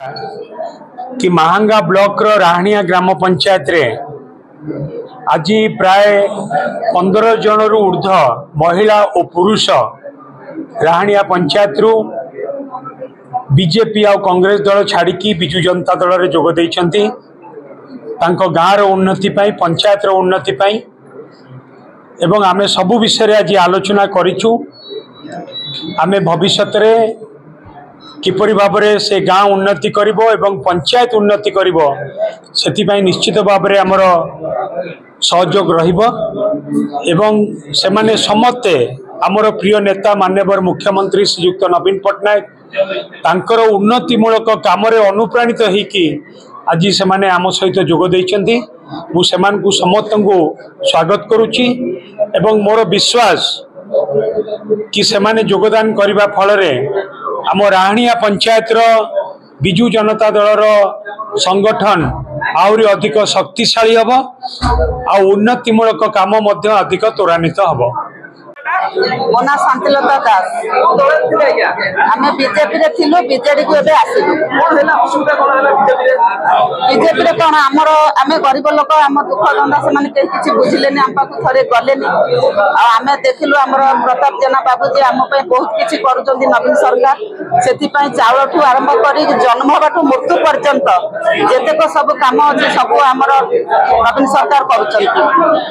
कि महांगा ब्लॉक रो राहणिया ग्राम पंचायत रे आज प्राय 15 जन रु ऊर्ध महिला और पुरुष राहणिया पंचायत रु बीजेपी आ कांग्रेस दल छाड़ी बिजु जनता दल रे जोग देइछंती तांको गाँव रो उन्नति पाई पंचायत रो उन्नति पाई एवं आमे सबु विषय रे आज आलोचना करिछु। आमे भविष्यत रे किपरि भाबरे से गाँव उन्नति करिवो एवं पंचायत उन्नति करिवो सेति पाई निश्चित भाबरे हमर सहयोग रहिबो एवं सेमाने समते हमर प्रिय नेता माननीय मुख्यमंत्री श्रीयुक्त नवीन पट्टनायक तांकर उन्नतिमूलक काम रे अनुप्राणित होइकी आज से माने आम सहित जोग देइछंती। मु सेमानकु समस्तंकु स्वागत करूची एवं मोर विश्वास कि सेमाने योगदान करबा फल रे आम राहणिया पंचायत रो बिजु जनता दल रो संगठन आउरी अधिक शक्तिशाली हबो आ उन्नतिमूलक काम मध्य अधिक त्वरान्वित हबो। मोना शांतिलता दास आम बीजेपी रे थिलु बीजेडी को एबे आसिलु बीजेपी रे कोन हमर आमे गरीब लोक हम दुख दंदा से माने किछि बुझिलेनी हम पाखु थरे गलेनी आ आमे देखिलु हमर प्रताप जेना बाबू जे हम पे बहुत किछि करूचंदी नवीन सरकार सेति पई चावल ठू आरंभ करी जन्म बाटू मृत्यु पर्यंत जेतेक सब काम अछि सब हमर नवीन सरकार करूचंदी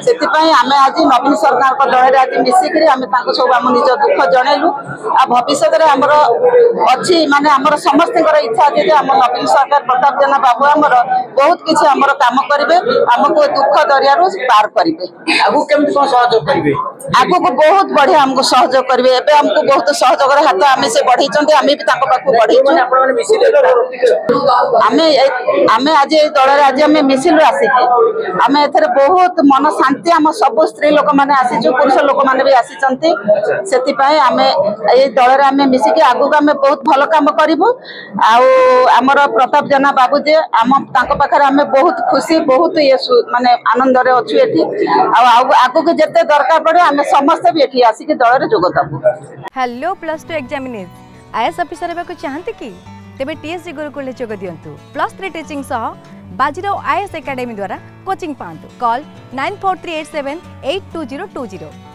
सेति पई आमे आज नवीन सरकार को दळे आज मिसिकरी आमे ताको सब हम निज दुख जणैलु आ भविष्य रे हमर अछि माने हमर समस्त इच्छा अछि जे हमर नवीन सरकार प्रताप जेना बाबू हमर बहुत किछि हमर काम करिवे हमको दुख दरिया रु पार करिवे आगु केमति कोन सहयोग करिवे आगु को बहुत बढ़िया हमको सहयोग करिवे एबे हमको बहुत सहयोग रे हाथ आमे से बढ़ी चंदी आमे भी ताको पाखु बढ़ीचु आमे आज ए दल रे आज आमे मिसिलु आसी आमे एथरे बहुत मन शांति हम सब स्त्री लोक माने आसीचु पुरुष लोक माने भी आसीचंती सेति पई आमे ए दल रे आमे मिसिके आगु को आमे बहुत भलो काम करिवु आ हमर प्रताप जेना बाबू जे हम ताको पाखरे आमे बहुत खुशी बहुत ये माने आनंद रे अछु एठी आ आगु के जते दरकार पड़े आमे समस्त भी एठी आसी के दल रे जोग दबु। हेलो +2 एग्जामिनीज आईएएस ऑफिसर हेबा को चाहते कि तेबे टीएससी गुरुकुल ले जोग दियंतु +3 टीचिंग सह बाजीराव आईएएस एकेडमी द्वारा कोचिंग पांतु कॉल 9438782020।